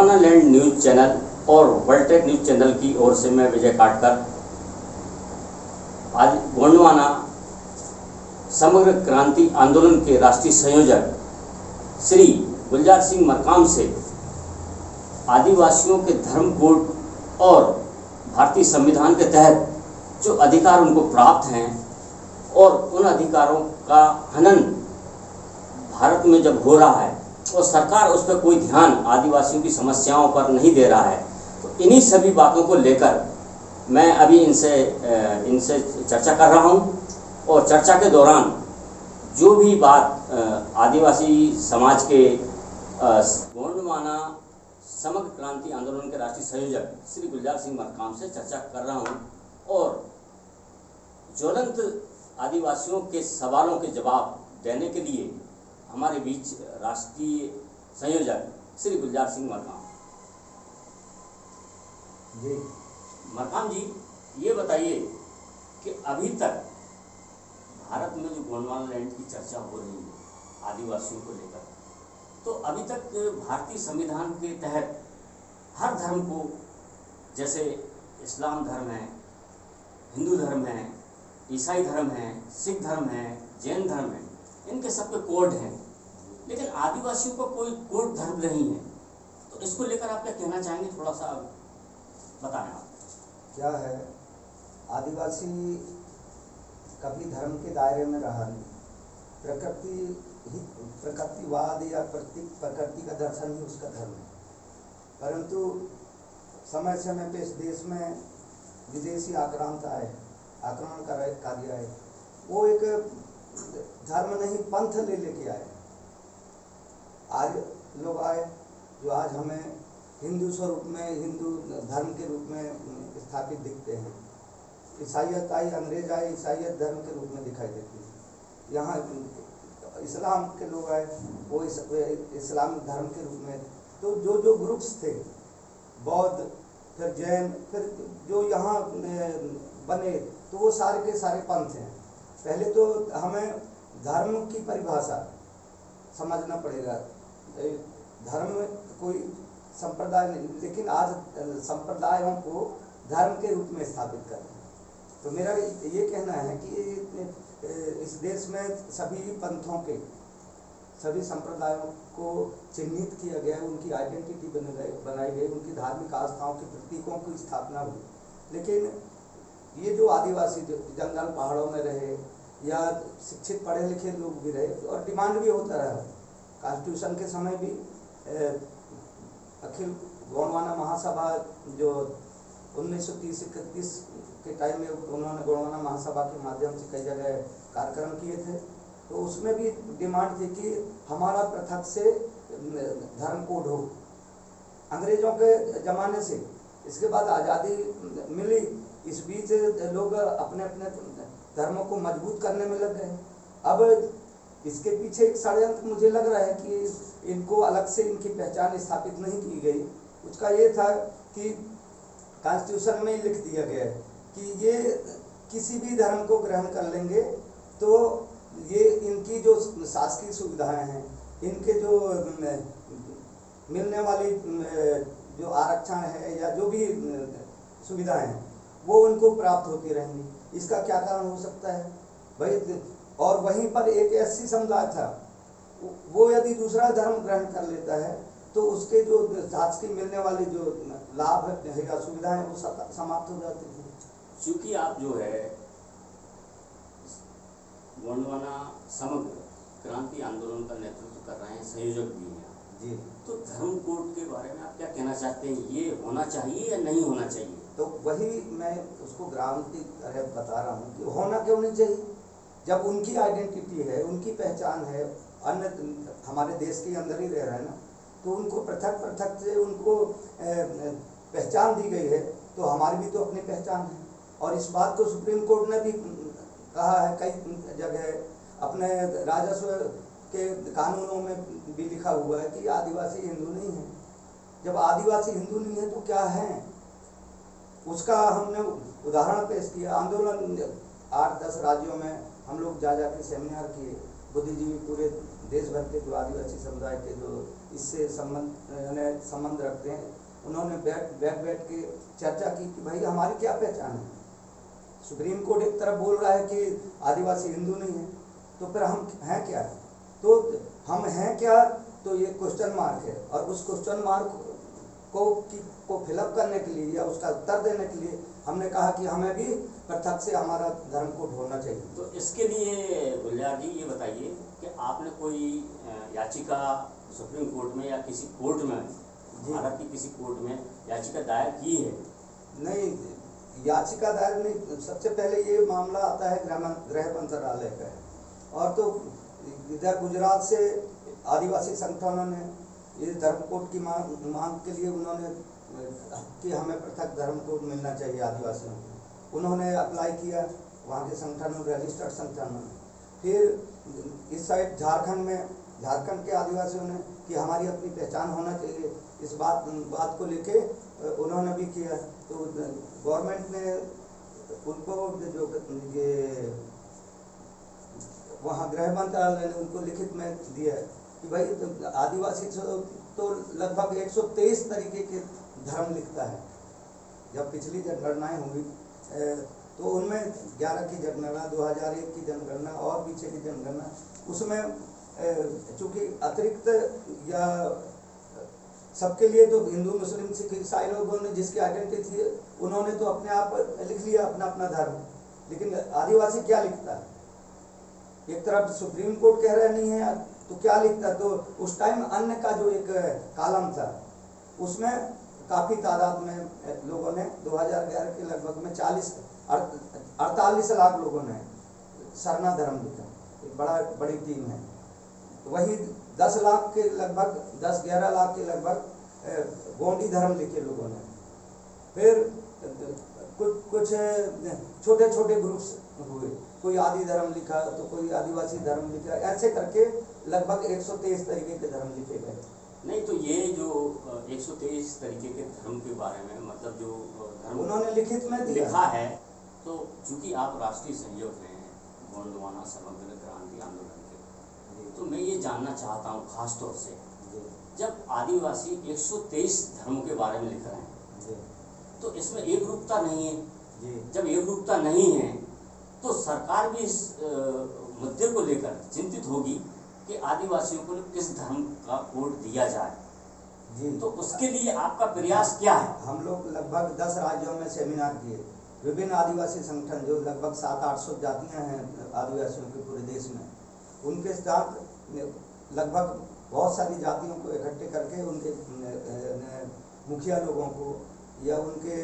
Gondwana land news channel और world news channel की ओर से मैं विजय काटकर आज गोंडवाना समग्र क्रांति आंदोलन के राष्ट्रीय संयोजक श्री गुलजार सिंह मरकाम से आदिवासियों के धर्म कोड और भारतीय संविधान के तहत जो अधिकार उनको प्राप्त हैं और उन अधिकारों का हनन भारत में जब हो रहा है और सरकार उस पर कोई ध्यान आदिवासियों की समस्याओं पर नहीं दे रहा है, तो इन्हीं सभी बातों को लेकर मैं अभी इनसे चर्चा कर रहा हूं। और चर्चा के दौरान जो भी बात आदिवासी समाज के गोंडवाना समग्र क्रांति आंदोलन के राष्ट्रीय संयोजक श्री गुलजार सिंह मरकाम से चर्चा कर रहा हूं और ज्वलंत आदिवासियों के सवालों के जवाब देने के लिए हमारे बीच राष्ट्रीय संयोजक श्री गुलजार सिंह मरकाम जी। मरकाम जी, ये बताइए कि अभी तक भारत में जो गोंडवाना लैंड की चर्चा हो रही है आदिवासियों को लेकर, तो अभी तक भारतीय संविधान के तहत हर धर्म को, जैसे इस्लाम धर्म है, हिंदू धर्म है, ईसाई धर्म है, सिख धर्म है, जैन धर्म है, इनके सबके कोड हैं, लेकिन आदिवासियों का कोई कोड धर्म नहीं है। तो इसको लेकर आप क्या कहना चाहेंगे, थोड़ा सा बताएं आप। क्या है, आदिवासी कभी धर्म के दायरे में रहा नहीं। प्रकृतिवाद या प्रकृति का दर्शन ही उसका धर्म है। परंतु समय समय पे इस देश में विदेशी आक्रमणकारी आए, वो एक धर्म नहीं पंथ लेके आए। आज लोग आए जो आज हमें हिंदू स्वरूप में, हिंदू धर्म के रूप में स्थापित दिखते हैं। ईसाइयत आई, अंग्रेज आए, ईसाइयत धर्म के रूप में दिखाई देती है। यहाँ इस्लाम के लोग आए, वो इस्लाम धर्म के रूप में। तो जो ग्रुप्स थे, बौद्ध, फिर जैन, फिर जो यहाँ बने, तो वो सारे के सारे पंथ हैं। पहले तो हमें धर्म की परिभाषा समझना पड़ेगा। धर्म कोई संप्रदाय नहीं, लेकिन आज संप्रदायों को धर्म के रूप में स्थापित कर रहे हैं। तो मेरा ये कहना है कि इस देश में सभी पंथों के, सभी संप्रदायों को चिन्हित किया गया, उनकी आइडेंटिटी बनाई गई, उनकी धार्मिक आस्थाओं के प्रतीकों की स्थापना हुई। लेकिन ये जो आदिवासी जंगल पहाड़ों में रहे या शिक्षित पढ़े लिखे लोग भी रहे, और डिमांड भी होता रहा। कॉन्स्टिट्यूशन के समय भी अखिल गोंडवाना महासभा जो 1930-31 के टाइम में उन्होंने गोंडवाना महासभा के माध्यम से कई जगह कार्यक्रम किए थे। तो उसमें भी डिमांड थी कि हमारा पृथक से धर्म कोड हो। अंग्रेजों के ज़माने से, इसके बाद आज़ादी मिली, इस बीच लोग अपने अपने धर्मों को मजबूत करने में लग गए। अब इसके पीछे एक षड्यंत्र मुझे लग रहा है कि इनको अलग से इनकी पहचान स्थापित नहीं की गई। उसका ये था कि कॉन्स्टिट्यूशन में लिख दिया गया है कि ये किसी भी धर्म को ग्रहण कर लेंगे तो ये इनकी जो शासकीय सुविधाएं हैं, इनके जो मिलने वाली जो आरक्षण है या जो भी सुविधाएं हैं, वो उनको प्राप्त होती रहेंगी। इसका क्या कारण हो सकता है भाई? और वहीं पर एक एससी समुदाय था, वो यदि दूसरा धर्म ग्रहण कर लेता है तो उसके जो शासकीय मिलने वाले जो लाभ है या सुविधाएं हैं, वो समाप्त हो जाती थी। चूँकि आप जो है गोंडवाना समग्र क्रांति आंदोलन का नेतृत्व कर रहे हैं, संयोजक भी हैं जी, तो धर्म कोड के बारे में आप क्या कहना चाहते हैं? ये होना चाहिए या नहीं होना चाहिए? तो वही मैं उसको ग्राउंड की तरह बता रहा हूँ कि होना क्यों नहीं चाहिए। जब उनकी आइडेंटिटी है, उनकी पहचान है, अन्य हमारे देश के अंदर ही रह रहे हैं ना, तो उनको पृथक से उनको पहचान दी गई है, तो हमारी भी तो अपनी पहचान है। और इस बात को सुप्रीम कोर्ट ने भी कहा है कई जगह, अपने राजस्व के कानूनों में भी लिखा हुआ है कि आदिवासी हिंदू नहीं है। जब आदिवासी हिंदू नहीं है तो क्या है? उसका हमने उदाहरण पेश किया। आंदोलन 8-10 राज्यों में हम लोग जा के सेमिनार किए, बुद्धिजीवी पूरे देश भर के जो आदिवासी समुदाय के जो इससे संबंध रखते हैं, उन्होंने बैठ के चर्चा की कि भाई हमारी क्या पहचान है। सुप्रीम कोर्ट एक तरफ बोल रहा है कि आदिवासी हिंदू नहीं है, तो फिर हम हैं क्या? तो हम हैं क्या, तो ये क्वेश्चन मार्क है। और उस क्वेश्चन मार्क को फिलअप करने के लिए या उसका उत्तर देने के लिए हमने कहा कि हमें भी पृथक से हमारा धर्म कोड होना चाहिए। तो इसके लिए गुलजार जी ये बताइए कि आपने कोई याचिका सुप्रीम कोर्ट में या किसी कोर्ट में, भारत की किसी कोर्ट में याचिका दायर की है? नहीं, याचिका दायर नहीं। सबसे पहले ये मामला आता है गृह मंत्रालय का है, और तो इधर गुजरात से आदिवासी संगठनों ने ये धर्म कोड की मांग के लिए उन्होंने कि हमें पृथक धर्म कोड मिलना चाहिए आदिवासियों को, उन्होंने अप्लाई किया वहाँ के संगठनों, रजिस्टर्ड संगठनों ने। फिर इस साइड झारखंड के आदिवासियों ने कि हमारी अपनी पहचान होना चाहिए, इस बात को लेके उन्होंने भी किया। तो गवर्नमेंट ने उनको जो ये वहाँ गृह मंत्रालय ने उनको लिखित में दिया कि भाई आदिवासी तो लगभग 123 तरीके के धर्म लिखता है। जब पिछली जनगणनाएँ हुई तो उनमें 11 की जनगणना, 2001 की जनगणना और पीछे की जनगणना, उसमें चूँकि अतिरिक्त या सबके लिए तो हिंदू, मुस्लिम, सिख, ईसाई लोगों ने जिसकी आइडेंटिटी थी उन्होंने तो अपने आप लिख लिया अपना अपना धर्म, लेकिन आदिवासी क्या लिखता है? एक तरफ सुप्रीम कोर्ट कह रहा नहीं है तो क्या लिखता है? तो उस टाइम अन्य का जो एक कॉलम था उसमें काफ़ी तादाद में लोगों ने 2011 के लगभग में 48 लाख लोगों ने सरना धर्म लिखा। एक बड़ी टीम है। वही 10 लाख के लगभग 10-11 लाख के लगभग गोंडी धर्म लिखे लोगों ने। फिर कुछ छोटे छोटे ग्रुप्स हुए, कोई आदि धर्म लिखा तो कोई आदिवासी धर्म लिखा, ऐसे करके लगभग 123 तरीके के धर्म लिखे गए। नहीं, तो ये जो 123 तरीके के धर्म के बारे में, मतलब जो धर्म उन्होंने लिखित में लिखा है, तो चूंकि आप राष्ट्रीय सहयोग हैं गोंडवाना समग्र क्रांति आंदोलन के, तो मैं ये जानना चाहता हूँ खास तौर से, जब आदिवासी 123 धर्मों के बारे में लिख रहे हैं तो इसमें एक रूपता नहीं है। जब एक रूपता नहीं है तो सरकार भी इस मुद्दे को लेकर चिंतित होगी कि आदिवासियों को किस धर्म का कोड दिया जाए जी। तो उसके लिए आपका प्रयास क्या है? हम लोग लगभग 10 राज्यों में सेमिनार किए, विभिन्न आदिवासी संगठन जो लगभग 700-800 जातियां हैं आदिवासियों के पूरे देश में, उनके साथ लगभग बहुत सारी जातियों को इकट्ठे करके उनके मुखिया लोगों को या उनके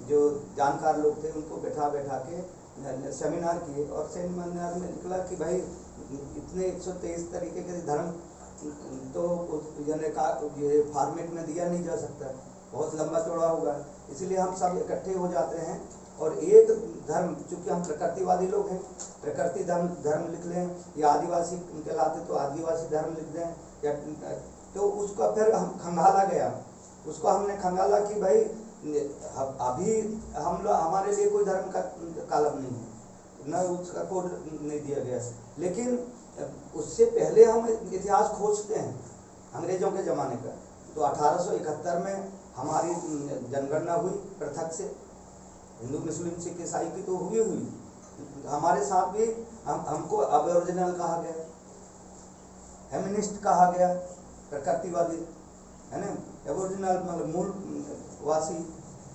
जो जानकार लोग थे उनको बैठा के सेमिनार किए। और सेमिनार में निकला कि भाई इतने 123 तरीके के धर्म तो ये फॉर्मेट में दिया नहीं जा सकता, बहुत लंबा चौड़ा होगा। इसलिए हम सब इकट्ठे हो जाते हैं और एक धर्म, चूँकि हम प्रकृतिवादी लोग हैं, प्रकृति धर्म लिख लें, या आदिवासी कहलाते तो आदिवासी धर्म लिख दें, या तो उसका फिर हम खंगाला गया। उसको हमने खंगाला कि भाई अभी हमारे लिए कोई धर्म का कॉलम नहीं है, न उसका कोड नहीं दिया गया। लेकिन उससे पहले हम इतिहास खोजते हैं अंग्रेजों के ज़माने का। तो 1871 में हमारी जनगणना हुई पृथक से, हिंदू, मुस्लिम, सिख, ईसाई की तो हुई। हमारे साथ भी हमको अबोरिजिनल कहा गया, फेमिनिस्ट कहा गया, प्रकृतिवादी है ना, एबोरिजिनल मतलब मूलवासी।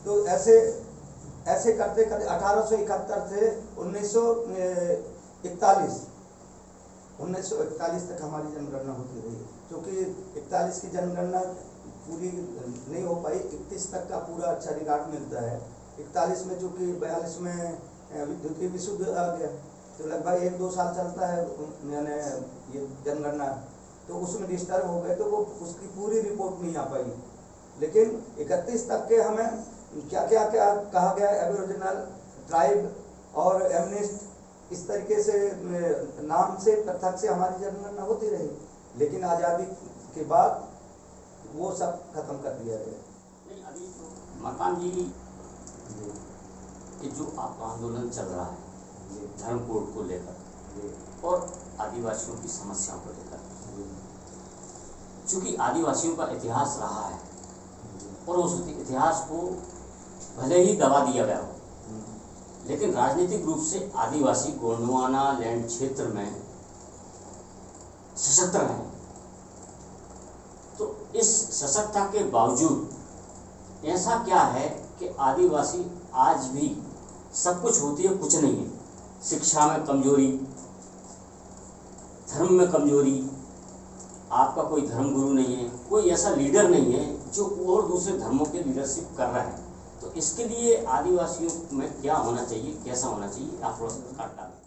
तो ऐसे करते 1871 से 1941 तक हमारी जनगणना होती रही। क्योंकि 41 की जनगणना पूरी नहीं हो पाई, 31 तक का पूरा अच्छा रिकॉर्ड मिलता है। 41 में चूँकि 42 में द्वितीय विश्व युद्ध आ गया, तो लगभग 1-2 साल चलता है यानी ये जनगणना, तो उसमें डिस्टर्ब हो गए, तो वो उसकी पूरी रिपोर्ट नहीं आ पाई। लेकिन 31 तक के हमें क्या कहा गया, एबोरिजिनल, ट्राइब और एमनिस्ट, इस तरीके से नाम से पृथक से हमारी जनगणना होती रही। लेकिन आज़ादी के बाद वो सब खत्म कर दिया गया। नहीं, अभी तो मकान जी कि जो आपका आंदोलन चल रहा है धर्म कोड को लेकर और आदिवासियों की समस्याओं को लेकर, चूँकि आदिवासियों का इतिहास रहा है और उस इतिहास को भले ही दबा दिया गया हो, लेकिन राजनीतिक रूप से आदिवासी गोंडवाना लैंड क्षेत्र में सशक्त रहे। तो इस सशक्तता के बावजूद ऐसा क्या है कि आदिवासी आज भी सब कुछ होती है, कुछ नहीं है। शिक्षा में कमजोरी, धर्म में कमजोरी, आपका कोई धर्म गुरु नहीं है, कोई ऐसा लीडर नहीं है जो और दूसरे धर्मों के लीडरशिप कर रहा है। तो इसके लिए आदिवासियों में क्या होना चाहिए, कैसा होना चाहिए, आप थोड़ा सा काट डालें।